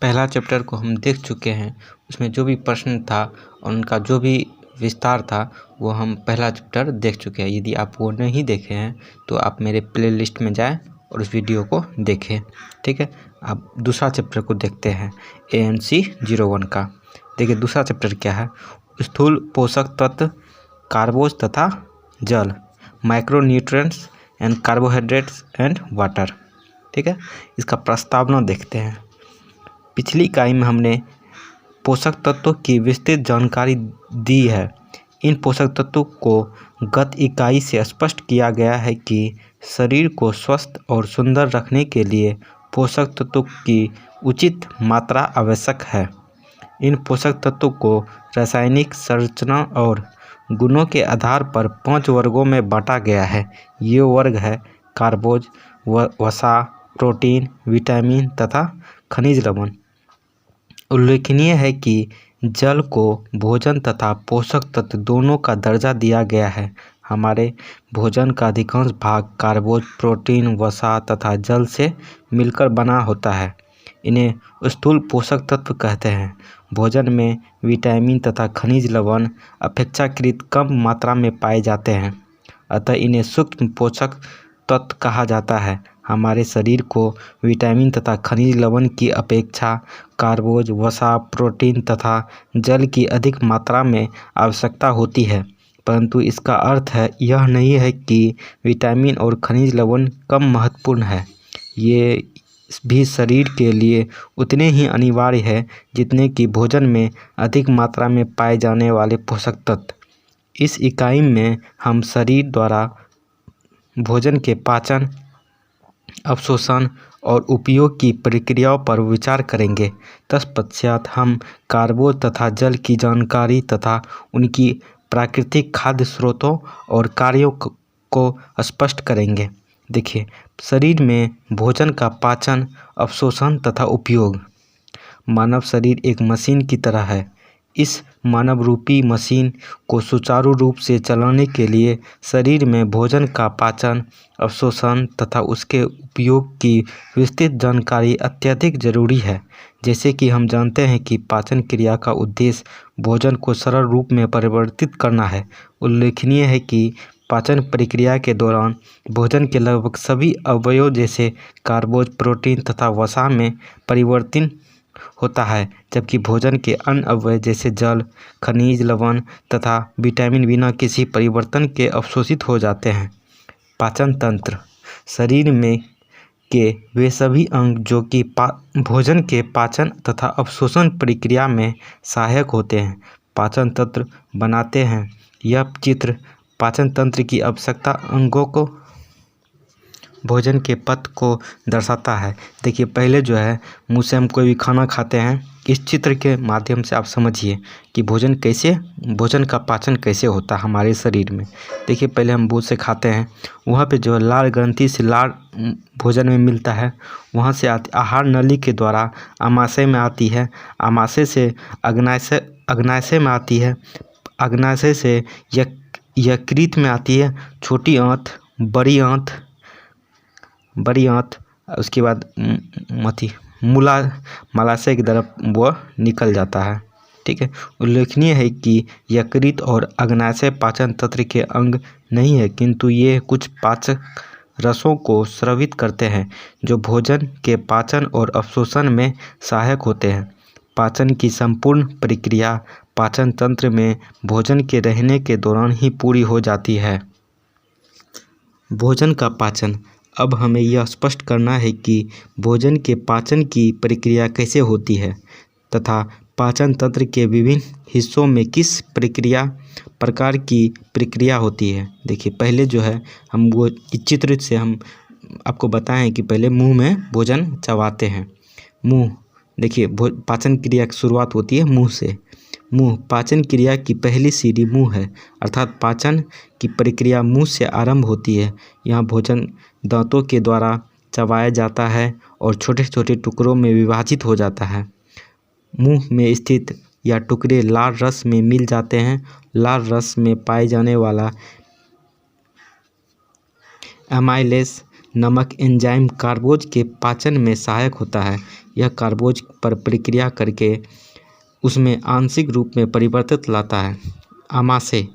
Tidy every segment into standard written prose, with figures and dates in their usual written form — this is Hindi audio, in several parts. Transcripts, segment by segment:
पहला चैप्टर को हम देख चुके हैं। उसमें जो भी प्रश्न था और उनका जो भी विस्तार था वो हम पहला चैप्टर देख चुके हैं। यदि आप वो नहीं देखे हैं तो आप मेरे प्लेलिस्ट में जाएं और उस वीडियो को देखें। ठीक है, आप दूसरा चैप्टर को देखते हैं ANC 01 का। देखिए दूसरा चैप्टर क्या है। स्थूल पोषक तत्व, कार्बोज तथा जल, micronutrients and carbohydrates and water. ठीक है, इसका प्रस्तावना देखते हैं। पिछली इकाई में हमने पोषक तत्वों की विस्तृत जानकारी दी है। इन पोषक तत्वों को गत इकाई से स्पष्ट किया गया है कि शरीर को स्वस्थ और सुंदर रखने के लिए पोषक तत्वों की उचित मात्रा आवश्यक है। इन पोषक तत्वों को रासायनिक संरचना और गुणों के आधार पर 5 वर्गों में बांटा गया है। ये वर्ग है कार्बोज, वसा, प्रोटीन, विटामिन तथा खनिज लवण। उल्लेखनीय है कि जल को भोजन तथा पोषक तत्व दोनों का दर्जा दिया गया है। हमारे भोजन का अधिकांश भाग कार्बोज, प्रोटीन, वसा तथा जल से मिलकर बना होता है। इन्हें स्थूल पोषक तत्व कहते हैं। भोजन में विटामिन तथा खनिज लवण अपेक्षाकृत कम मात्रा में पाए जाते हैं, अतः इन्हें सूक्ष्म पोषक तत्व कहा जाता है। हमारे शरीर को विटामिन तथा खनिज लवण की अपेक्षा कार्बोज, वसा, प्रोटीन तथा जल की अधिक मात्रा में आवश्यकता होती है, परंतु इसका अर्थ यह नहीं है कि विटामिन और खनिज लवण कम महत्वपूर्ण है। ये भी शरीर के लिए उतने ही अनिवार्य है जितने कि भोजन में अधिक मात्रा में पाए जाने वाले पोषक तत्व। इस इकाई में हम शरीर द्वारा भोजन के पाचन, अवशोषण और उपयोग की प्रक्रियाओं पर विचार करेंगे। तत्पश्चात हम कार्बोज तथा जल की जानकारी तथा उनकी प्राकृतिक खाद्य स्रोतों और कार्यों को स्पष्ट करेंगे। देखिए, शरीर में भोजन का पाचन, अवशोषण तथा उपयोग। मानव शरीर एक मशीन की तरह है। इस मानव रूपी मशीन को सुचारू रूप से चलाने के लिए शरीर में भोजन का पाचन, अवशोषण तथा उसके उपयोग की विस्तृत जानकारी अत्यधिक जरूरी है। जैसे कि हम जानते हैं कि पाचन क्रिया का उद्देश्य भोजन को सरल रूप में परिवर्तित करना है। उल्लेखनीय है कि पाचन प्रक्रिया के दौरान भोजन के लगभग सभी अवयव जैसे कार्बोज, प्रोटीन तथा वसा में परिवर्तन होता है, जबकि भोजन के अन्य अवयव जैसे जल, खनिज लवण तथा विटामिन बिना किसी परिवर्तन के अवशोषित हो जाते हैं। पाचन तंत्र शरीर में के वे सभी अंग जो कि भोजन के पाचन तथा अवशोषण प्रक्रिया में सहायक होते हैं, पाचन तंत्र बनाते हैं। यह चित्र पाचन तंत्र की आवश्यकता अंगों को भोजन के पथ को दर्शाता है। देखिए, पहले जो है मुँह से हम कोई भी खाना खाते हैं, इस चित्र के माध्यम से आप समझिए कि भोजन का पाचन कैसे होता है हमारे शरीर में। देखिए, पहले हम मुँह से खाते हैं, वहाँ पे जो लाल ग्रंथि से लाल भोजन में मिलता है, वहाँ से आहार नली के द्वारा आमाशय में आती है, आमाशय से अग्नाशय में आती है, अग्नाशय से यकृत में आती है, छोटी आंत, बड़ी आंत, उसके बाद मूलाशय की तरफ वह निकल जाता है। ठीक है, उल्लेखनीय है कि यकृत और अग्नाशय पाचन तंत्र के अंग नहीं है, किंतु ये कुछ पाचक रसों को स्रावित करते हैं जो भोजन के पाचन और अवशोषण में सहायक होते हैं। पाचन की संपूर्ण प्रक्रिया पाचन तंत्र में भोजन के रहने के दौरान ही पूरी हो जाती है। भोजन का पाचन। अब हमें यह स्पष्ट करना है कि भोजन के पाचन की प्रक्रिया कैसे होती है तथा पाचन तंत्र के विभिन्न हिस्सों में किस प्रकार की प्रक्रिया होती है। देखिए, पहले जो है हम वो चित्र से हम आपको बताएं कि पहले मुंह में भोजन चबाते हैं। मुंह, देखिए, पाचन क्रिया की शुरुआत होती है मुंह से। मुंह पाचन क्रिया की पहली सीढ़ी मुंह है, अर्थात पाचन की प्रक्रिया मुंह से आरंभ होती है। यहाँ भोजन दांतों के द्वारा चबाया जाता है और छोटे छोटे टुकड़ों में विभाजित हो जाता है। मुंह में स्थित या टुकड़े लाल रस में मिल जाते हैं। लाल रस में पाए जाने वाला एमाइलेज नामक एंजाइम कार्बोज के पाचन में सहायक होता है। यह कार्बोज पर प्रक्रिया करके उसमें आंशिक रूप में परिवर्तित लाता है आमाशय।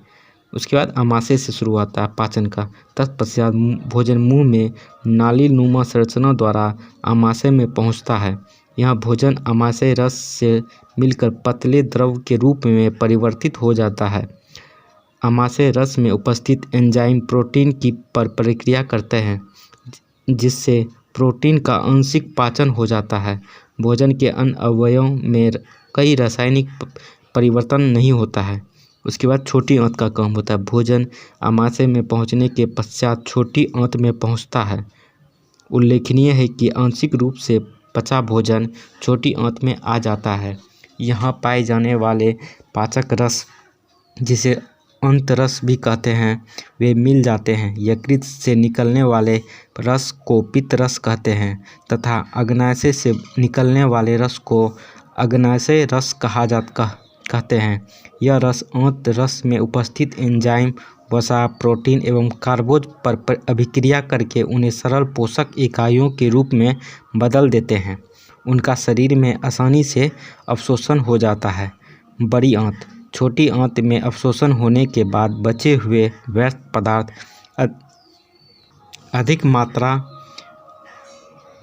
उसके बाद आमाशय से शुरू होता है पाचन का। तत्पश्चात भोजन मुंह में नालीनुमा संरचना द्वारा आमाशय में पहुंचता है। यह भोजन आमाशय रस से मिलकर पतले द्रव के रूप में परिवर्तित हो जाता है। आमाशय रस में उपस्थित एंजाइम प्रोटीन की पर प्रक्रिया करते हैं, जिससे प्रोटीन का आंशिक पाचन हो जाता है। भोजन के अन्य अवयवों में कई रासायनिक परिवर्तन नहीं होता है। उसके बाद छोटी आंत का काम होता है। भोजन आमाशय में पहुंचने के पश्चात छोटी आंत में पहुंचता है। उल्लेखनीय है कि आंशिक रूप से पचा भोजन छोटी आंत में आ जाता है। यहाँ पाए जाने वाले पाचक रस, जिसे अंतरस भी कहते हैं, वे मिल जाते हैं। यकृत से निकलने वाले रस को पित्तरस कहते हैं तथा अग्नाशय से निकलने वाले रस को अग्नाशय रस कहते हैं। यह रस आंत रस में उपस्थित एंजाइम, वसा, प्रोटीन एवं कार्बोज पर अभिक्रिया करके उन्हें सरल पोषक इकाइयों के रूप में बदल देते हैं। उनका शरीर में आसानी से अवशोषण हो जाता है। बड़ी आंत, छोटी आंत में अवशोषण होने के बाद बचे हुए व्यर्थ पदार्थ अधिक मात्रा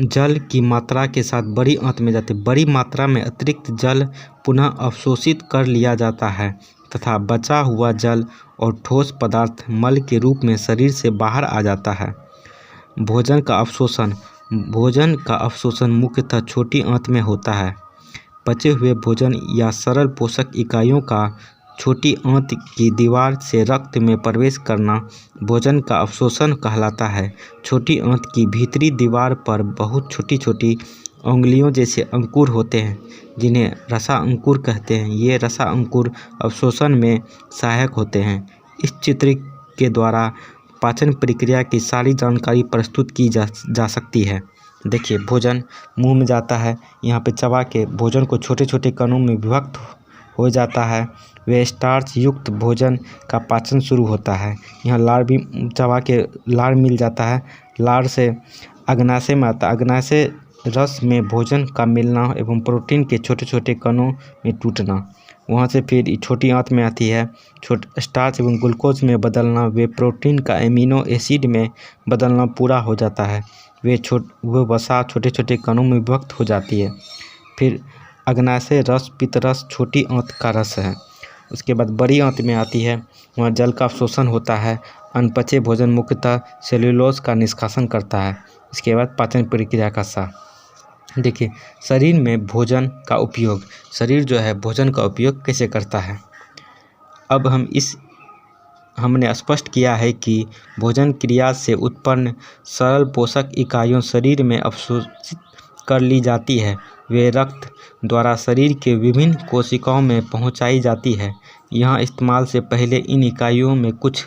जल की मात्रा के साथ बड़ी आंत में जाते। बड़ी मात्रा में अतिरिक्त जल पुनः अवशोषित कर लिया जाता है तथा बचा हुआ जल और ठोस पदार्थ मल के रूप में शरीर से बाहर आ जाता है। भोजन का अवशोषण मुख्यतः छोटी आंत में होता है। बचे हुए भोजन या सरल पोषक इकाइयों का छोटी आंत की दीवार से रक्त में प्रवेश करना भोजन का अवशोषण कहलाता है। छोटी आंत की भीतरी दीवार पर बहुत छोटी छोटी उंगलियों जैसे अंकुर होते हैं, जिन्हें रसा अंकुर कहते हैं। ये रसा अंकुर अवशोषण में सहायक होते हैं। इस चित्र के द्वारा पाचन प्रक्रिया की सारी जानकारी प्रस्तुत की जा सकती है। देखिए, भोजन मुंह में जाता है, यहाँ पे चबा के भोजन को छोटे छोटे कणों में विभक्त हो जाता है। वे स्टार्च युक्त भोजन का पाचन शुरू होता है। यहाँ लार भी चबा के लार मिल जाता है। लार से अग्नाशय में आता है। अग्नाशय रस में भोजन का मिलना एवं प्रोटीन के छोटे छोटे कणों में टूटना। वहाँ से फिर छोटी आंत में आती है। स्टार्च एवं ग्लूकोज में बदलना, वे प्रोटीन का एमिनो एसिड में बदलना पूरा हो जाता है। वो वसा छोटे छोटे कणों में विभक्त हो जाती है। फिर अग्नाशय रस पित्तरस छोटी आंत का रस है। उसके बाद बड़ी आंत में आती है, वहाँ जल का अवशोषण होता है। अनपचे भोजन मुख्यतः सेल्यूलोज का निष्कासन करता है। इसके बाद पाचन प्रक्रिया का सार। देखिए, शरीर में भोजन का उपयोग, शरीर जो है भोजन का उपयोग कैसे करता है। अब हमने स्पष्ट किया है कि भोजन क्रिया से उत्पन्न सरल पोषक इकाइयों शरीर में अवशोषित कर ली जाती है। वे रक्त द्वारा शरीर के विभिन्न कोशिकाओं में पहुंचाई जाती है। यहाँ इस्तेमाल से पहले इन इकाइयों में कुछ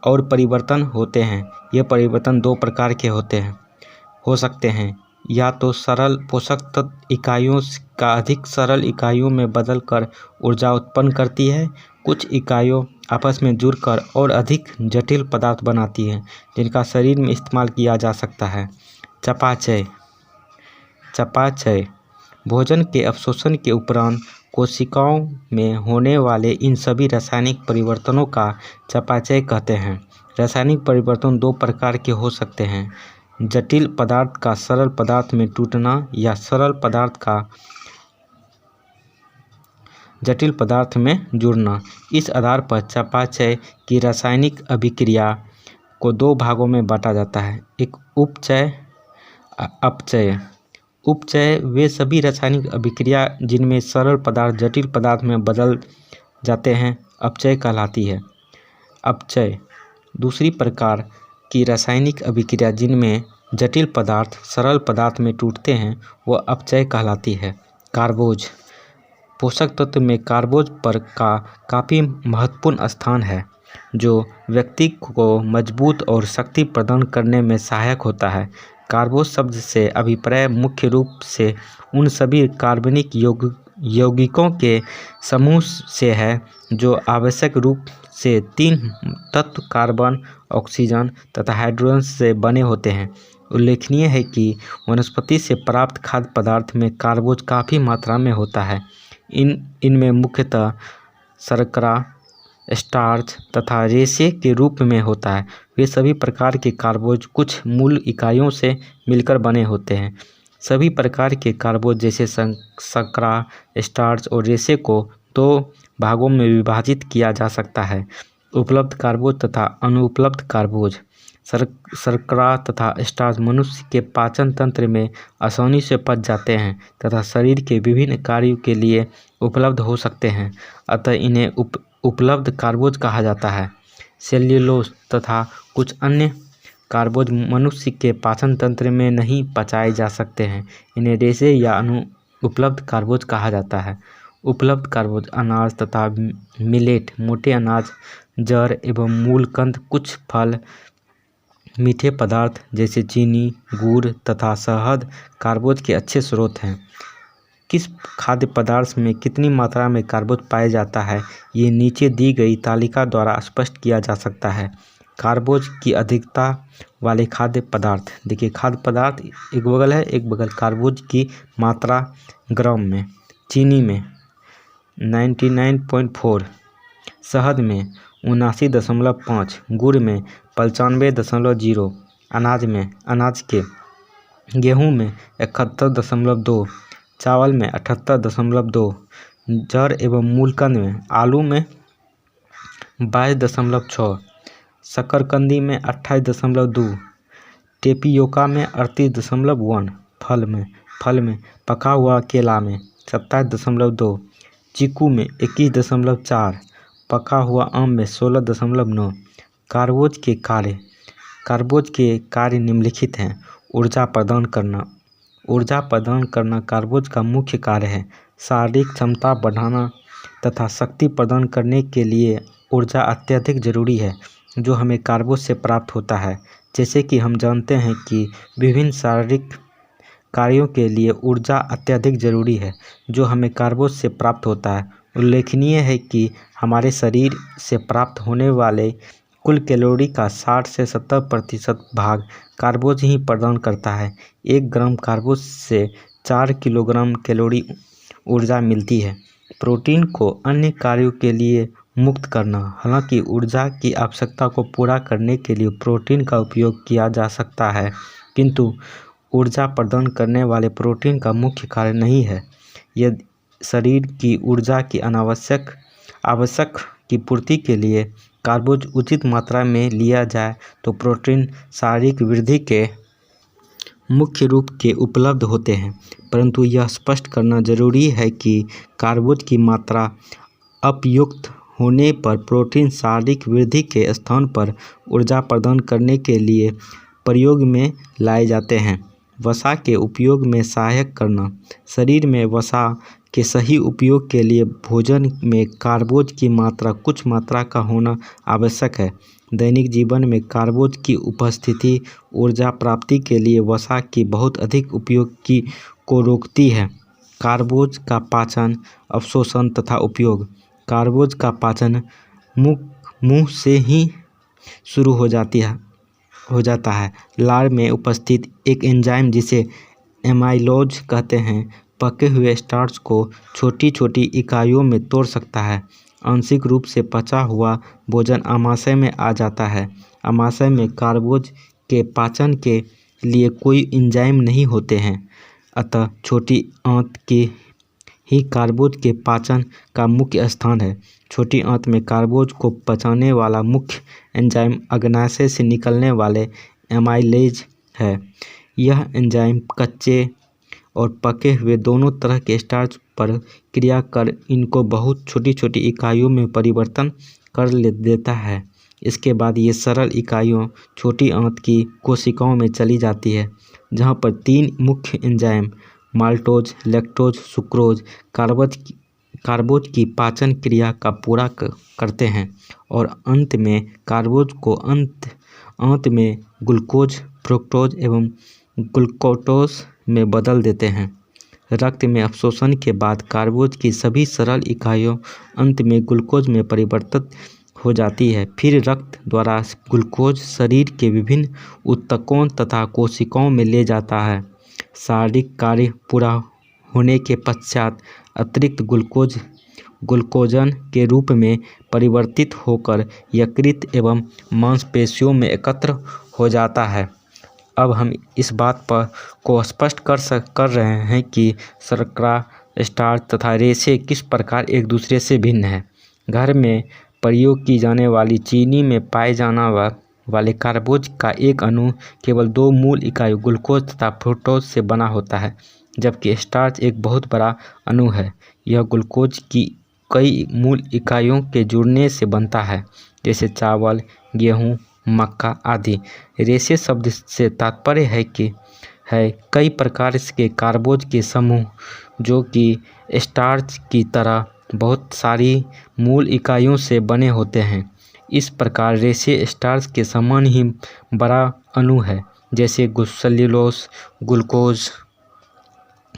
और परिवर्तन होते हैं। ये परिवर्तन दो प्रकार के हो सकते हैं। या तो सरल पोषक तत्व इकाइयों का अधिक सरल इकाइयों में बदलकर ऊर्जा उत्पन्न करती है। कुछ इकाइयों आपस में जुड़कर और अधिक जटिल पदार्थ बनाती हैं, जिनका शरीर में इस्तेमाल किया जा सकता है। चयापचय भोजन के अवशोषण के उपरांत कोशिकाओं में होने वाले इन सभी रासायनिक परिवर्तनों का चयापचय कहते हैं। रासायनिक परिवर्तन दो प्रकार के हो सकते हैं: जटिल पदार्थ का सरल पदार्थ में टूटना या सरल पदार्थ का जटिल पदार्थ में जुड़ना। इस आधार पर चयापचय की रासायनिक अभिक्रिया को दो भागों में बांटा जाता है: एक उपचय, अपचय। उपचय वे सभी रासायनिक अभिक्रिया जिनमें सरल पदार्थ जटिल पदार्थ में बदल जाते हैं, अपचय कहलाती है। अपचय दूसरी प्रकार की रासायनिक अभिक्रिया जिनमें जटिल पदार्थ सरल पदार्थ में टूटते हैं, वह अपचय कहलाती है। कार्बोज पोषक तत्व में कार्बोज पर का काफ़ी महत्वपूर्ण स्थान है, जो व्यक्ति को मजबूत और शक्ति प्रदान करने में सहायक होता है। कार्बोज शब्द से अभिप्राय मुख्य रूप से उन सभी कार्बनिक यौगिकों के समूह से है जो आवश्यक रूप से तीन तत्व कार्बन, ऑक्सीजन तथा हाइड्रोजन से बने होते हैं। उल्लेखनीय है कि वनस्पति से प्राप्त खाद्य पदार्थ में कार्बोज काफ़ी मात्रा में होता है। इनमें मुख्यतः शर्करा, स्टार्च तथा रेशे के रूप में होता है। वे सभी प्रकार के कार्बोज कुछ मूल इकाइयों से मिलकर बने होते हैं। सभी प्रकार के कार्बोज जैसे शर्करा, स्टार्च और रेशे को 2 भागों में विभाजित किया जा सकता है: उपलब्ध कार्बोज तथा अनुपलब्ध कार्बोज। शर्करा तथा स्टार्च मनुष्य के पाचन तंत्र में आसानी से पच जाते हैं तथा शरीर के विभिन्न कार्यों के लिए उपलब्ध हो सकते हैं, अतः इन्हें उपलब्ध कार्बोज कहा जाता है। सेल्यूलोज तथा कुछ अन्य कार्बोज मनुष्य के पाचन तंत्र में नहीं पचाए जा सकते हैं, इन्हें रेशे या अनुपलब्ध कार्बोज कहा जाता है। उपलब्ध कार्बोज अनाज तथा मिलेट, मोटे अनाज, जड़ एवं मूलकंद, कुछ फल, मीठे पदार्थ जैसे चीनी, गुड़ तथा शहद कार्बोज के अच्छे स्रोत हैं। किस खाद्य पदार्थ में कितनी मात्रा में कार्बोज पाया जाता है, ये नीचे दी गई तालिका द्वारा स्पष्ट किया जा सकता है। कार्बोज की अधिकता वाले खाद्य पदार्थ। देखिए, खाद्य पदार्थ एक बगल है, एक बगल कार्बोज की मात्रा ग्राम में। चीनी में 99.4, शहद में 79.5, गुड़ में 95.0, अनाज के गेहूं में 71.2, चावल में 78.2, जड़ एवं मूलकंद में आलू में 22.6, शकरकंदी में 28.2, टेपियोका में 38.1, फल में पका हुआ केला में 27.2, चीकू में 21.4, पका हुआ आम में 16.9। कार्बोज के कार्य निम्नलिखित हैं। ऊर्जा प्रदान करना कार्बोज का मुख्य कार्य है। शारीरिक क्षमता बढ़ाना तथा शक्ति प्रदान करने के लिए ऊर्जा अत्यधिक जरूरी है, जो हमें कार्बोज से प्राप्त होता है। जैसे कि हम जानते हैं कि विभिन्न शारीरिक कार्यों के लिए ऊर्जा अत्यधिक जरूरी है, जो हमें कार्बोज से प्राप्त होता है। उल्लेखनीय है कि हमारे शरीर से प्राप्त होने वाले कुल कैलोरी का 60 से 70% भाग कार्बोज ही प्रदान करता है। 1 ग्राम कार्बोज से 4 किलोग्राम कैलोरी ऊर्जा मिलती है। प्रोटीन को अन्य कार्यों के लिए मुक्त करना। हालांकि ऊर्जा की आवश्यकता को पूरा करने के लिए प्रोटीन का उपयोग किया जा सकता है, किंतु ऊर्जा प्रदान करने वाले प्रोटीन का मुख्य कार्य नहीं है। यदि शरीर की ऊर्जा की आवश्यक की पूर्ति के लिए कार्बोज उचित मात्रा में लिया जाए तो प्रोटीन शारीरिक वृद्धि के मुख्य रूप के उपलब्ध होते हैं। परंतु यह स्पष्ट करना जरूरी है कि कार्बोज की मात्रा उपयुक्त होने पर प्रोटीन शारीरिक वृद्धि के स्थान पर ऊर्जा प्रदान करने के लिए प्रयोग में लाए जाते हैं। वसा के उपयोग में सहायक करना। शरीर में वसा के सही उपयोग के लिए भोजन में कार्बोज की मात्रा कुछ मात्रा का होना आवश्यक है। दैनिक जीवन में कार्बोज की उपस्थिति ऊर्जा प्राप्ति के लिए वसा की बहुत अधिक उपयोग को रोकती है। कार्बोज का पाचन, अवशोषण तथा उपयोग। कार्बोज का पाचन मुंह से ही शुरू हो जाता है। लार में उपस्थित एक एंजाइम जिसे एमाइलोज कहते हैं, पके हुए स्टार्च को छोटी छोटी इकाइयों में तोड़ सकता है। आंशिक रूप से पचा हुआ भोजन आमाशय में आ जाता है। आमाशय में कार्बोज के पाचन के लिए कोई एंजाइम नहीं होते हैं, अतः छोटी आंत के ही कार्बोज के पाचन का मुख्य स्थान है। छोटी आंत में कार्बोज को पचाने वाला मुख्य एंजाइम अग्नाशय से निकलने वाले एमाइलेज है। यह एंजाइम कच्चे और पके हुए दोनों तरह के स्टार्च पर क्रिया कर इनको बहुत छोटी छोटी इकाइयों में परिवर्तन कर देता है। इसके बाद ये सरल इकाइयों छोटी आंत की कोशिकाओं में चली जाती है, जहाँ पर 3 मुख्य एंजाइम माल्टोज, लैक्टोज, सुक्रोज कार्बोज की पाचन क्रिया का पूरा करते हैं और अंत में कार्बोज को अंत में ग्लूकोज, फ्रुक्टोज एवं ग्लूकोटोज में बदल देते हैं। रक्त में अवशोषण के बाद कार्बोज की सभी सरल इकाइयों अंत में ग्लूकोज में परिवर्तित हो जाती है। फिर रक्त द्वारा ग्लूकोज शरीर के विभिन्न ऊतकों तथा कोशिकाओं में ले जाता है। शारीरिक कार्य पूरा होने के पश्चात अतिरिक्त ग्लूकोजन के रूप में परिवर्तित होकर यकृत एवं मांसपेशियों में एकत्र हो जाता है। अब हम इस बात को स्पष्ट कर रहे हैं कि शर्करा, स्टार्च तथा रेशे किस प्रकार एक दूसरे से भिन्न हैं। घर में प्रयोग की जाने वाली चीनी में पाए जाने वाले कार्बोज का एक अणु केवल 2 मूल इकाइयों ग्लूकोज तथा फ्रुक्टोज से बना होता है, जबकि स्टार्च एक बहुत बड़ा अणु है। यह ग्लूकोज की कई मूल इकाइयों के जुड़ने से बनता है, जैसे चावल, गेहूँ, मक्का आदि। रेशे शब्द से तात्पर्य है कई प्रकार के कार्बोज के समूह जो कि स्टार्च की तरह बहुत सारी मूल इकाइयों से बने होते हैं। इस प्रकार रेशे स्टार्च के समान ही बड़ा अणु है, जैसे सेल्यूलोज ग्लूकोज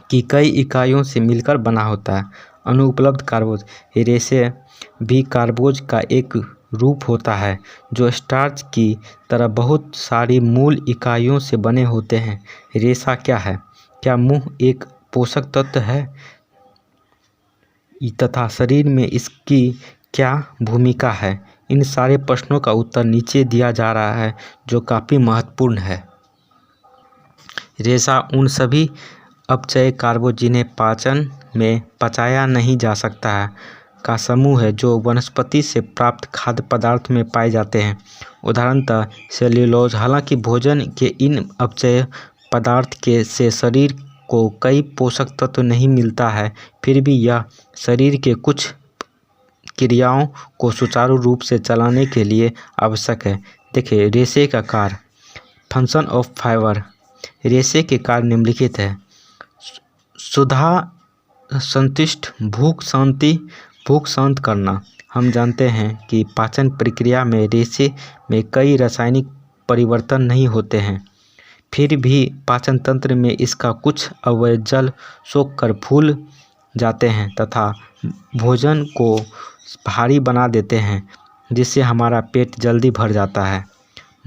की कई इकाइयों से मिलकर बना होता है। अनुपलब्ध कार्बोज। रेशे भी कार्बोज का एक रूप होता है जो स्टार्च की तरह बहुत सारी मूल इकाइयों से बने होते हैं। रेशा क्या है? क्या मुँह एक पोषक तत्व है तथा शरीर में इसकी क्या भूमिका है? इन सारे प्रश्नों का उत्तर नीचे दिया जा रहा है, जो काफ़ी महत्वपूर्ण है। रेशा उन सभी अपचय कार्बोज जिन्हें पाचन में पचाया नहीं जा सकता है का समूह है, जो वनस्पति से प्राप्त खाद्य पदार्थ में पाए जाते हैं। उदाहरणतः सेल्यूलोज। हालांकि भोजन के इन अपचय पदार्थ से शरीर को कई पोषक तत्व नहीं मिलता है, फिर भी यह शरीर के कुछ क्रियाओं को सुचारू रूप से चलाने के लिए आवश्यक है। देखिए रेशे का कार्य। Function of fibre. रेशे के कार्य निम्नलिखित है। सुधा संतुष्ट, भूख शांत करना। हम जानते हैं कि पाचन प्रक्रिया में रेशे में कई रासायनिक परिवर्तन नहीं होते हैं, फिर भी पाचन तंत्र में इसका कुछ अवयव जल सोख कर फूल जाते हैं तथा भोजन को भारी बना देते हैं, जिससे हमारा पेट जल्दी भर जाता है।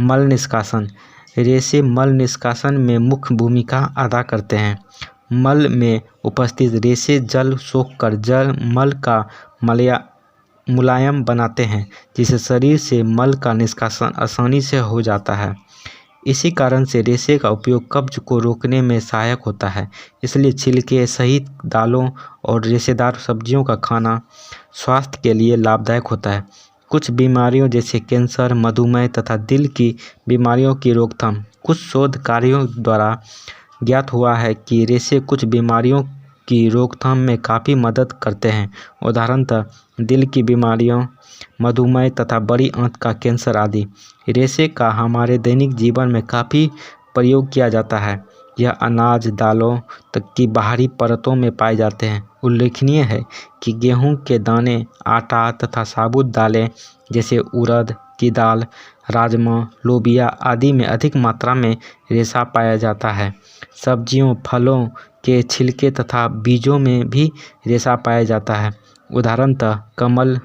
मल निष्कासन। रेशे मल निष्कासन में मुख्य भूमिका अदा करते हैं। मल में उपस्थित रेशे जल सोखकर मल का मुलायम बनाते हैं, जिससे शरीर से मल का निष्कासन आसानी से हो जाता है। इसी कारण से रेशे का उपयोग कब्ज को रोकने में सहायक होता है। इसलिए छिलके सहित दालों और रेशेदार सब्जियों का खाना स्वास्थ्य के लिए लाभदायक होता है। कुछ बीमारियों जैसे कैंसर, मधुमेह तथा दिल की बीमारियों की रोकथाम। कुछ शोध कार्यों द्वारा ज्ञात हुआ है कि रेशे कुछ बीमारियों की रोकथाम में काफ़ी मदद करते हैं। उदाहरणतः दिल की बीमारियों, मधुमेह तथा बड़ी आंत का कैंसर आदि। रेशे का हमारे दैनिक जीवन में काफ़ी प्रयोग किया जाता है। यह अनाज, दालों तक की बाहरी परतों में पाए जाते हैं। उल्लेखनीय है कि गेहूं के दाने, आटा तथा साबुत दालें जैसे उड़द की दाल, राजमा, लोबिया आदि में अधिक मात्रा में रेशा पाया जाता है। सब्जियों, फलों के छिलके तथा बीजों में भी रेशा पाया जाता है। उदाहरणतः कमल,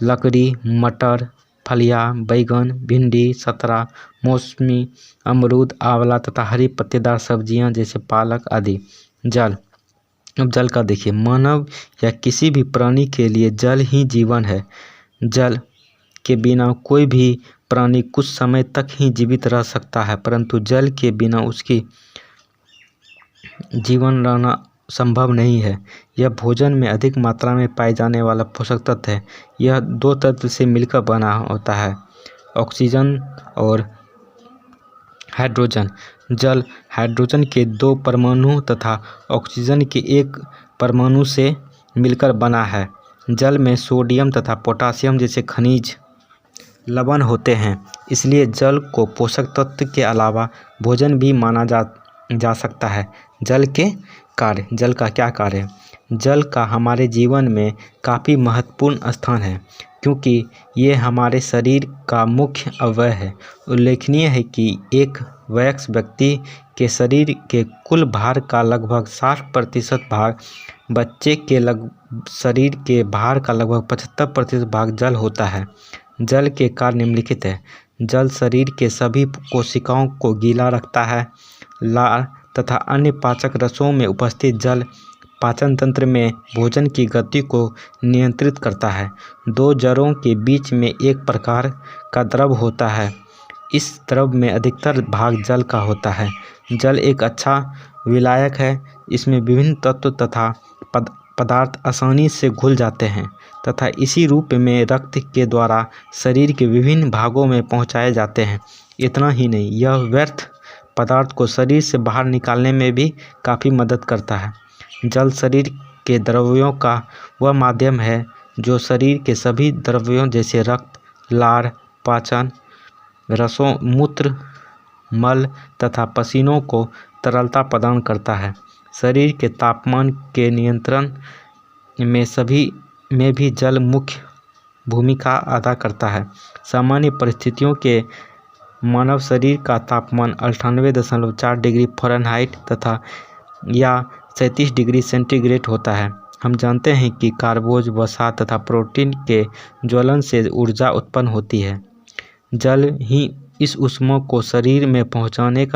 लकड़ी, मटर, फलियां, बैगन, भिंडी, संतरा, मौसमी, अमरूद, आंवला तथा हरी पत्तेदार सब्जियां जैसे पालक आदि। जल। अब जल का देखिए। मानव या किसी भी प्राणी के लिए जल ही जीवन है। जल के बिना कोई भी प्राणी कुछ समय तक ही जीवित रह सकता है, परंतु जल के बिना उसकी जीवन रहना संभव नहीं है। यह भोजन में अधिक मात्रा में पाए जाने वाला पोषक तत्व है। यह 2 तत्व से मिलकर बना होता है, ऑक्सीजन और हाइड्रोजन। जल हाइड्रोजन के 2 परमाणु तथा ऑक्सीजन के 1 परमाणु से मिलकर बना है। जल में सोडियम तथा पोटासियम जैसे खनिज लवण होते हैं, इसलिए जल को पोषक तत्व के अलावा भोजन भी माना जा सकता है। जल के कार्य। जल का क्या कार्य है? जल का हमारे जीवन में काफ़ी महत्वपूर्ण स्थान है। क्योंकि ये हमारे शरीर का मुख्य अवयव है। उल्लेखनीय है कि एक वयस्क व्यक्ति के शरीर के कुल भार का लगभग 60% भाग, बच्चे के शरीर के भार का लगभग 75% भाग जल होता है। जल के कार्य निम्नलिखित है। जल शरीर के सभी कोशिकाओं को गीला रखता है। लार तथा अन्य पाचक रसों में उपस्थित जल पाचन तंत्र में भोजन की गति को नियंत्रित करता है। दो जड़ों के बीच में एक प्रकार का द्रव होता है। इस द्रव में अधिकतर भाग जल का होता है। जल एक अच्छा विलायक है। इसमें विभिन्न तत्व तथा पदार्थ आसानी से घुल जाते हैं तथा इसी रूप में रक्त के द्वारा शरीर के विभिन्न भागों में पहुंचाए जाते हैं। इतना ही नहीं, यह व्यर्थ पदार्थ को शरीर से बाहर निकालने में भी काफ़ी मदद करता है। जल शरीर के द्रव्यों का वह माध्यम है जो शरीर के सभी द्रव्यों जैसे रक्त, लार, पाचन रसों, मूत्र, मल तथा पसीनों को तरलता प्रदान करता है। शरीर के तापमान के नियंत्रण में भी जल मुख्य भूमिका अदा करता है। सामान्य परिस्थितियों के मानव शरीर का तापमान 98.4 डिग्री फ़ारेनहाइट तथा या 37 डिग्री सेंटीग्रेड होता है। हम जानते हैं कि कार्बोज, वसा तथा प्रोटीन के ज्वलन से ऊर्जा उत्पन्न होती है। जल ही इस ऊष्मा को शरीर में पहुंचाने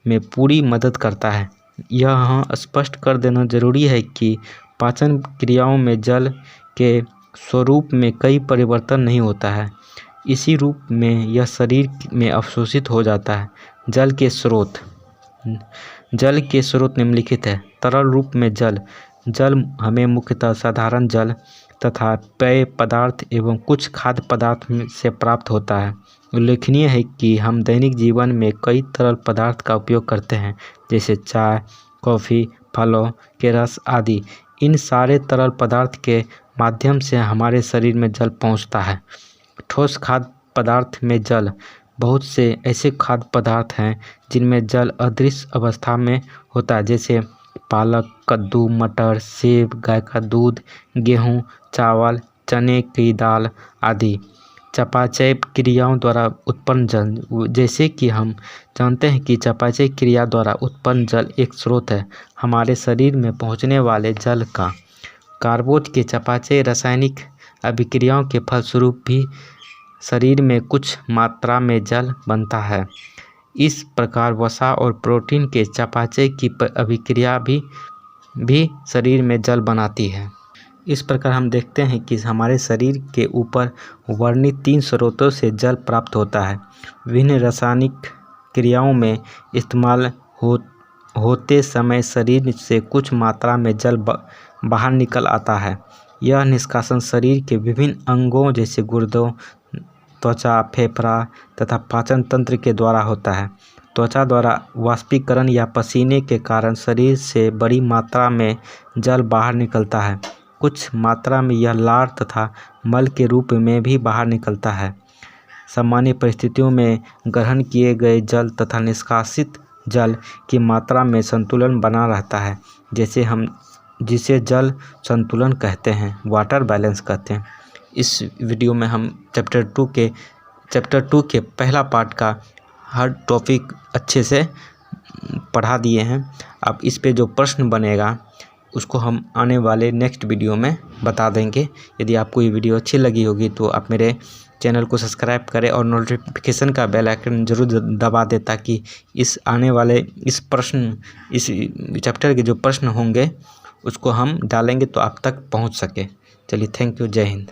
में पूरी मदद करता है। यह यहाँ स्पष्ट कर देना जरूरी है कि पाचन क्रियाओं में जल के स्वरूप में कई परिवर्तन नहीं होता है। इसी रूप में यह शरीर में अवशोषित हो जाता है। जल के स्रोत निम्नलिखित है। तरल रूप में जल हमें मुख्यतः साधारण जल तथा पेय पदार्थ एवं कुछ खाद्य पदार्थ से प्राप्त होता है। उल्लेखनीय है कि हम दैनिक जीवन में कई तरल पदार्थ का उपयोग करते हैं, जैसे चाय, कॉफ़ी, फलों के रस आदि। इन सारे तरल पदार्थ के माध्यम से हमारे शरीर में जल पहुंचता है। ठोस खाद्य पदार्थ में जल, बहुत से ऐसे खाद्य पदार्थ हैं जिनमें जल अदृश्य अवस्था में होता है, जैसे पालक, कद्दू, मटर, सेब, गाय का दूध, गेहूँ, चावल, चने की दाल आदि। चयापचय क्रियाओं द्वारा उत्पन्न जल, जैसे कि हम जानते हैं कि चयापचय क्रिया द्वारा उत्पन्न जल एक स्रोत है। हमारे शरीर में पहुंचने वाले जल का कार्बोज के चयापचय रासायनिक अभिक्रियाओं के फलस्वरूप भी शरीर में कुछ मात्रा में जल बनता है। इस प्रकार वसा और प्रोटीन के चयापचय की अभिक्रिया भी शरीर में जल बनाती है। इस प्रकार हम देखते हैं कि हमारे शरीर के ऊपर वर्णित 3 स्रोतों से जल प्राप्त होता है। विभिन्न रासायनिक क्रियाओं में इस्तेमाल होते समय शरीर से कुछ मात्रा में जल बाहर निकल आता है। यह निष्कासन शरीर के विभिन्न अंगों जैसे गुर्दों, त्वचा, फेफड़ा तथा पाचन तंत्र के द्वारा होता है। त्वचा द्वारा वाष्पीकरण या पसीने के कारण शरीर से बड़ी मात्रा में जल बाहर निकलता है। कुछ मात्रा में यह लार तथा मल के रूप में भी बाहर निकलता है। सामान्य परिस्थितियों में ग्रहण किए गए जल तथा निष्कासित जल की मात्रा में संतुलन बना रहता है, जिसे जल संतुलन कहते हैं, वाटर बैलेंस कहते हैं। इस वीडियो में हम चैप्टर 2 के पहला पार्ट का हर टॉपिक अच्छे से पढ़ा दिए हैं। अब इस पे जो प्रश्न बनेगा उसको हम आने वाले नेक्स्ट वीडियो में बता देंगे। यदि आपको ये वीडियो अच्छी लगी होगी तो आप मेरे चैनल को सब्सक्राइब करें और नोटिफिकेशन का बेल आइकन जरूर दबा दें, ताकि इस चैप्टर के जो प्रश्न होंगे उसको हम डालेंगे तो आप तक पहुंच सके। चलिए, थैंक यू, जय हिंद।